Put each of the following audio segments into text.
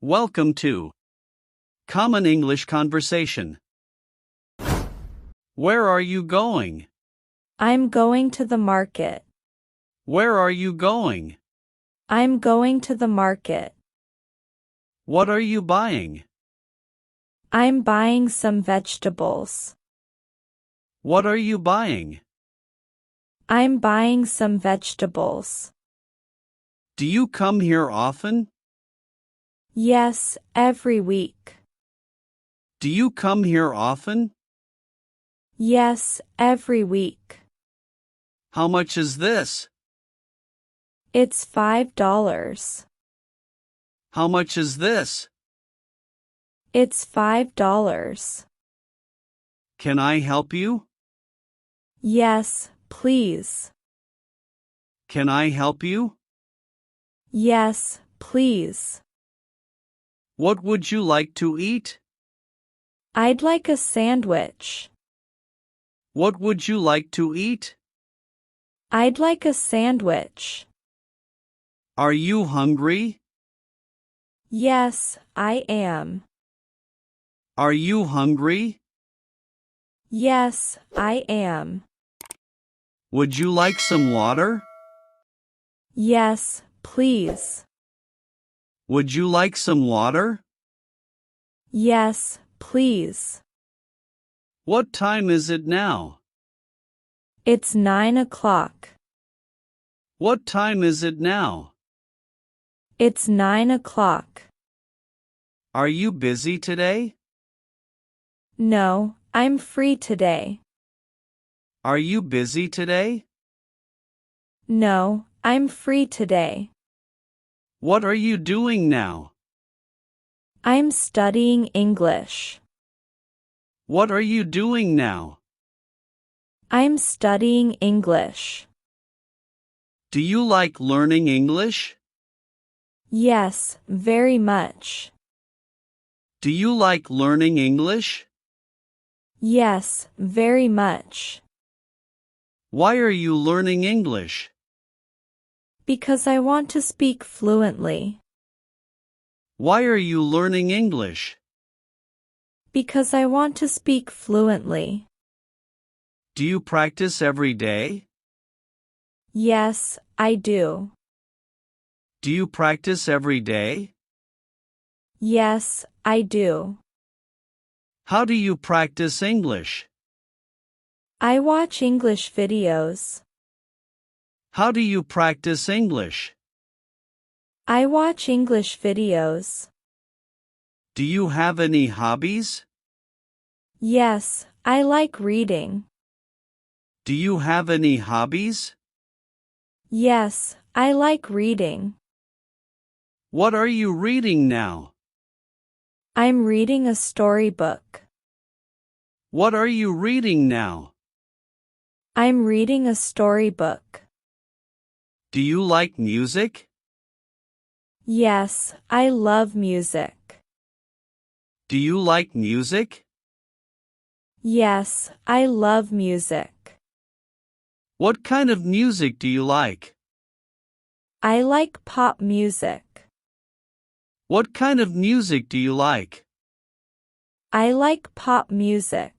Welcome to Common English Conversation. Where are you going? I'm going to the market. Where are you going? I'm going to the market. What are you buying? I'm buying some vegetables. What are you buying? I'm buying some vegetables. Do you come here often? Yes, every week. Do you come here often? Yes, every week. How much is this? It's $5. How much is this? It's $5. Can I help you? Yes, please. Can I help you? Yes, please. What would you like to eat? I'd like a sandwich. What would you like to eat? I'd like a sandwich. Are you hungry? Yes, I am. Are you hungry? Yes, I am. Would you like some water? Yes, please. Would you like some water? Yes, please. What time is it now? It's 9 o'clock. What time is it now? It's 9 o'clock. Are you busy today? No, I'm free today. Are you busy today? No, I'm free today. What are you doing now? I'm studying English. What are you doing now? I'm studying English. Do you like learning English? Yes, very much. Do you like learning English? Yes, very much. Why are you learning English? Because I want to speak fluently. Why are you learning English? Because I want to speak fluently. Do you practice every day? Yes, I do. Do you practice every day? Yes, I do. How do you practice English? I watch English videos. How do you practice English? I watch English videos. Do you have any hobbies? Yes, I like reading. Do you have any hobbies? Yes, I like reading. What are you reading now? I'm reading a storybook. What are you reading now? I'm reading a storybook. Do you like music? Yes, I love music. Do you like music? Yes, I love music. What kind of music do you like? I like pop music. What kind of music do you like? I like pop music.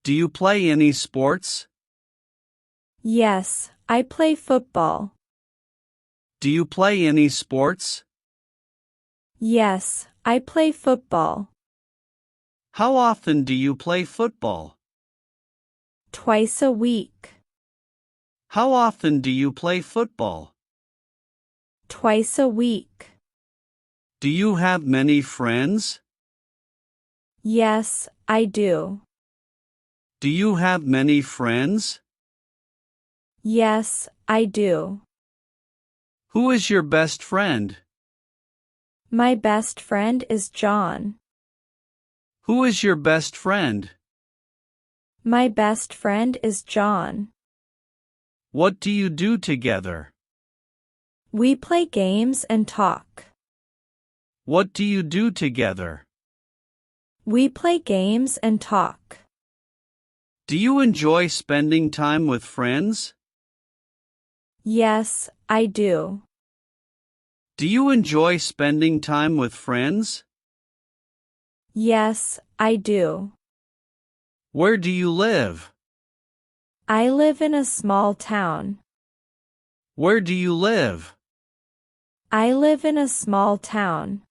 Do you play any sports? Yes, I play football. Do you play any sports? Yes, I play football. How often do you play football? Twice a week. How often do you play football? Twice a week. Do you have many friends? Yes, I do. Do you have many friends? Yes, I do. Who is your best friend? My best friend is John. Who is your best friend? My best friend is John. What do you do together? We play games and talk. What do you do together? We play games and talk. Do you enjoy spending time with friends? Yes, I do. Do you enjoy spending time with friends? Yes, I do. Where do you live? I live in a small town. Where do you live? I live in a small town.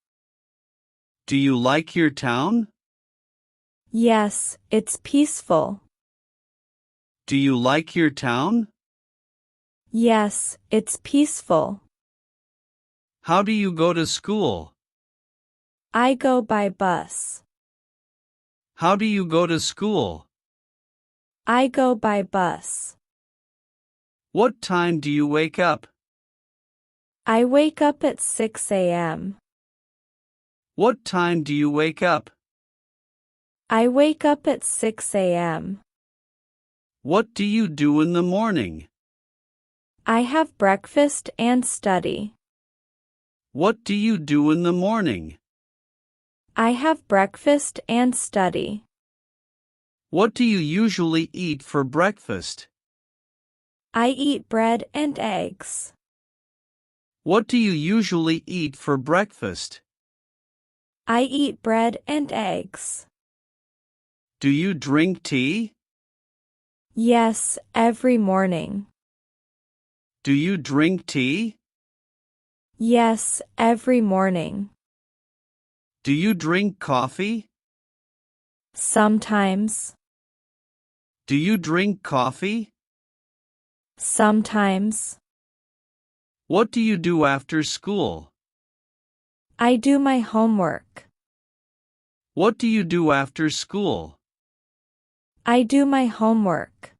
Do you like your town? Yes, it's peaceful. Do you like your town? Yes, it's peaceful. How do you go to school? I go by bus. How do you go to school? I go by bus. What time do you wake up? I wake up at 6 a.m. What time do you wake up? I wake up at 6 a.m. What do you do in the morning? I have breakfast and study. What do you do in the morning? I have breakfast and study. What do you usually eat for breakfast? I eat bread and eggs. What do you usually eat for breakfast? I eat bread and eggs. Do you drink tea? Yes, every morning. Do you drink tea? Yes, every morning. Do you drink coffee? Sometimes. Do you drink coffee? Sometimes. What do you do after school? I do my homework. What do you do after school? I do my homework.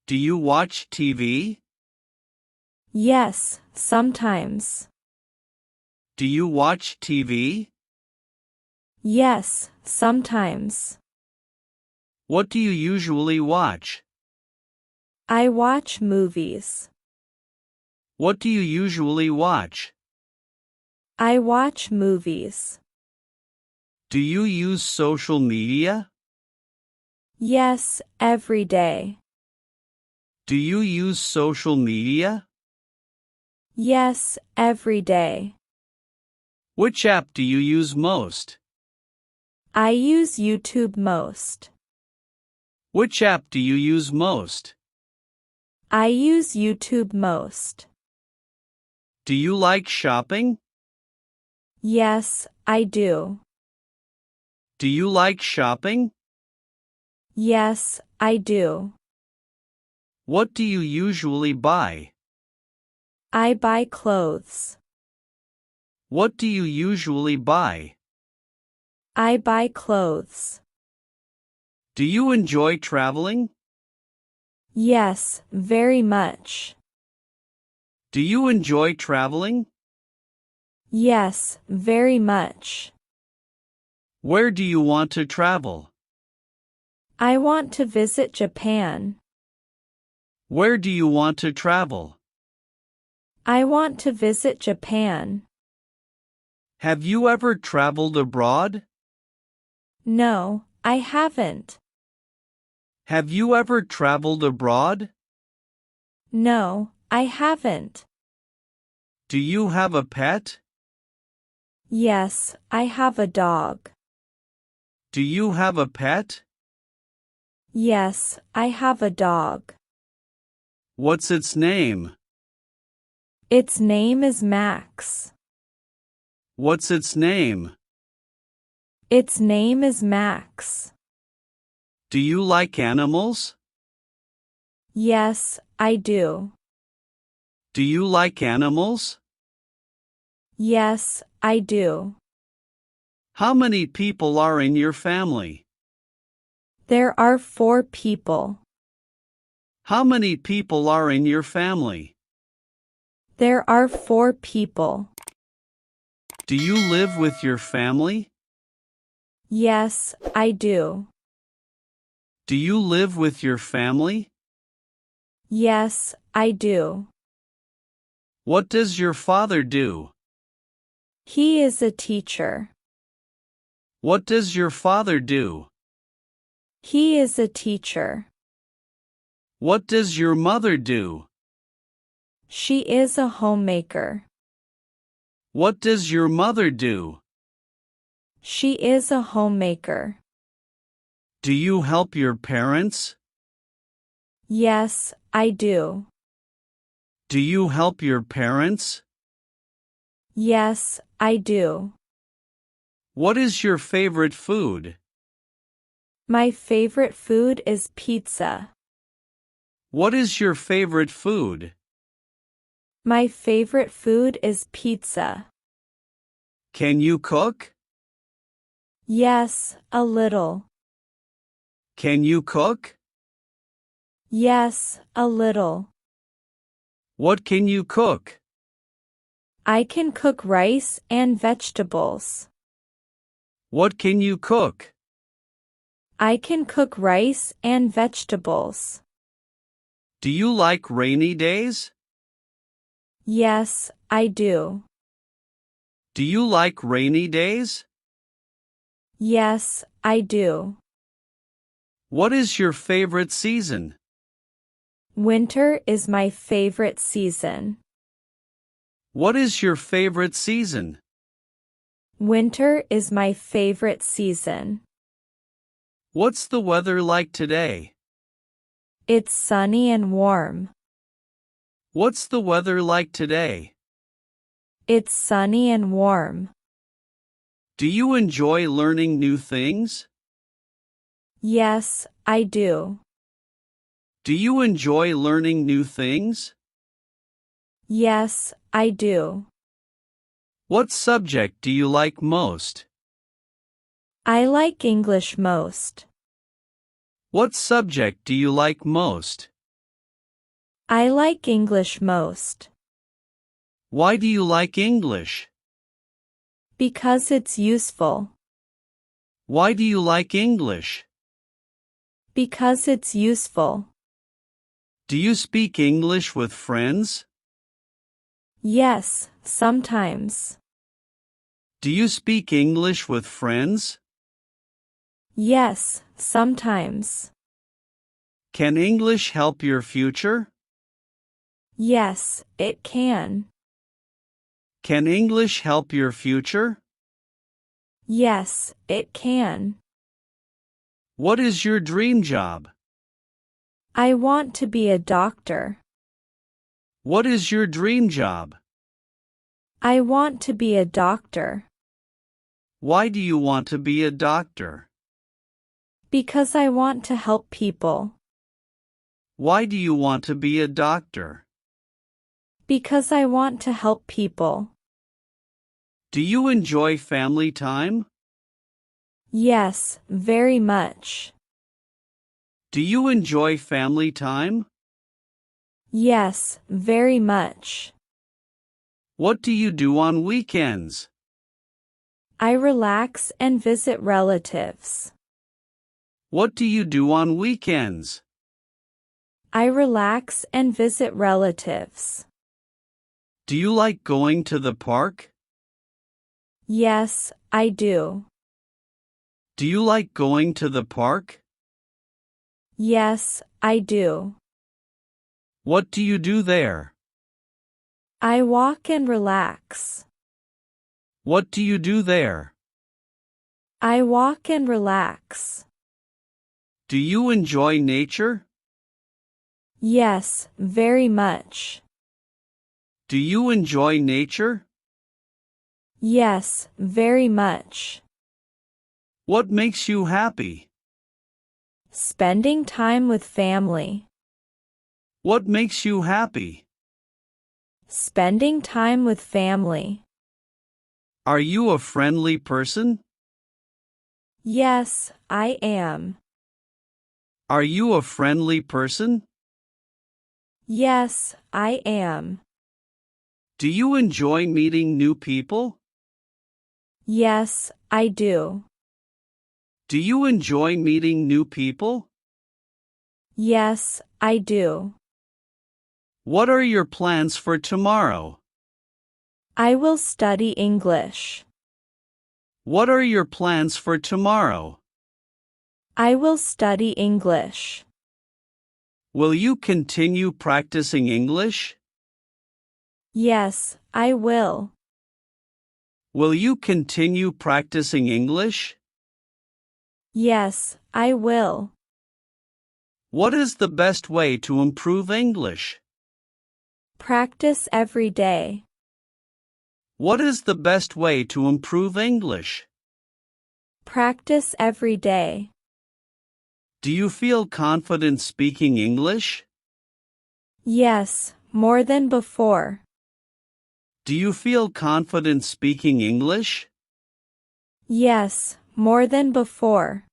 Do you watch TV? Yes, sometimes. Do you watch TV? Yes, sometimes. What do you usually watch? I watch movies. What do you usually watch? I watch movies. Do you use social media? Yes, every day. Do you use social media? Yes, every day. Which app do you use most? I use YouTube most. Which app do you use most? I use YouTube most. Do you like shopping? Yes, I do. Do you like shopping? Yes, I do. What do you usually buy? I buy clothes. What do you usually buy? I buy clothes. Do you enjoy traveling? Yes, very much. Do you enjoy traveling? Yes, very much. Where do you want to travel? I want to visit Japan. Where do you want to travel? I want to visit Japan. Have you ever traveled abroad? No, I haven't. Have you ever traveled abroad? No, I haven't. Do you have a pet? Yes, I have a dog. Do you have a pet? Yes, I have a dog. What's its name? Its name is Max. What's its name? Its name is Max. Do you like animals? Yes, I do. Do you like animals? Yes, I do. How many people are in your family? There are 4 people. How many people are in your family? There are 4 people. Do you live with your family? Yes, I do. Do you live with your family? Yes, I do. What does your father do? He is a teacher. What does your father do? He is a teacher. What does your mother do? She is a homemaker. What does your mother do? She is a homemaker. Do you help your parents? Yes, I do. Do you help your parents? Yes, I do. What is your favorite food? My favorite food is pizza. What is your favorite food? My favorite food is pizza. Can you cook? Yes, a little. Can you cook? Yes, a little. What can you cook? I can cook rice and vegetables. What can you cook? I can cook rice and vegetables. Do you like rainy days? Yes, I do. Do you like rainy days? Yes, I do. What is your favorite season? Winter is my favorite season. What is your favorite season? Winter is my favorite season. What's the weather like today? It's sunny and warm. What's the weather like today? It's sunny and warm. Do you enjoy learning new things? Yes, I do. Do you enjoy learning new things? Yes, I do. What subject do you like most? I like English most. What subject do you like most? I like English most. Why do you like English? Because it's useful. Why do you like English? Because it's useful. Do you speak English with friends? Yes, sometimes. Do you speak English with friends? Yes, sometimes. Can English help your future? Yes, it can. Can English help your future? Yes, it can. What is your dream job? I want to be a doctor. What is your dream job? I want to be a doctor. Why do you want to be a doctor? Because I want to help people. Why do you want to be a doctor? Because I want to help people. Do you enjoy family time? Yes, very much. Do you enjoy family time? Yes, very much. What do you do on weekends? I relax and visit relatives. What do you do on weekends? I relax and visit relatives. Do you like going to the park? Yes, I do. Do you like going to the park? Yes, I do. What do you do there? I walk and relax. What do you do there? I walk and relax. Do you enjoy nature? Yes, very much. Do you enjoy nature? Yes, very much. What makes you happy? Spending time with family. What makes you happy? Spending time with family. Are you a friendly person? Yes, I am. Are you a friendly person? Yes, I am. Do you enjoy meeting new people? Yes, I do. Do you enjoy meeting new people? Yes, I do. What are your plans for tomorrow? I will study English. What are your plans for tomorrow? I will study English. Will you continue practicing English? Yes, I will. Will you continue practicing English? Yes, I will. What is the best way to improve English? Practice every day. What is the best way to improve English? Practice every day. Do you feel confident speaking English? Yes, more than before. Do you feel confident speaking English? Yes, more than before.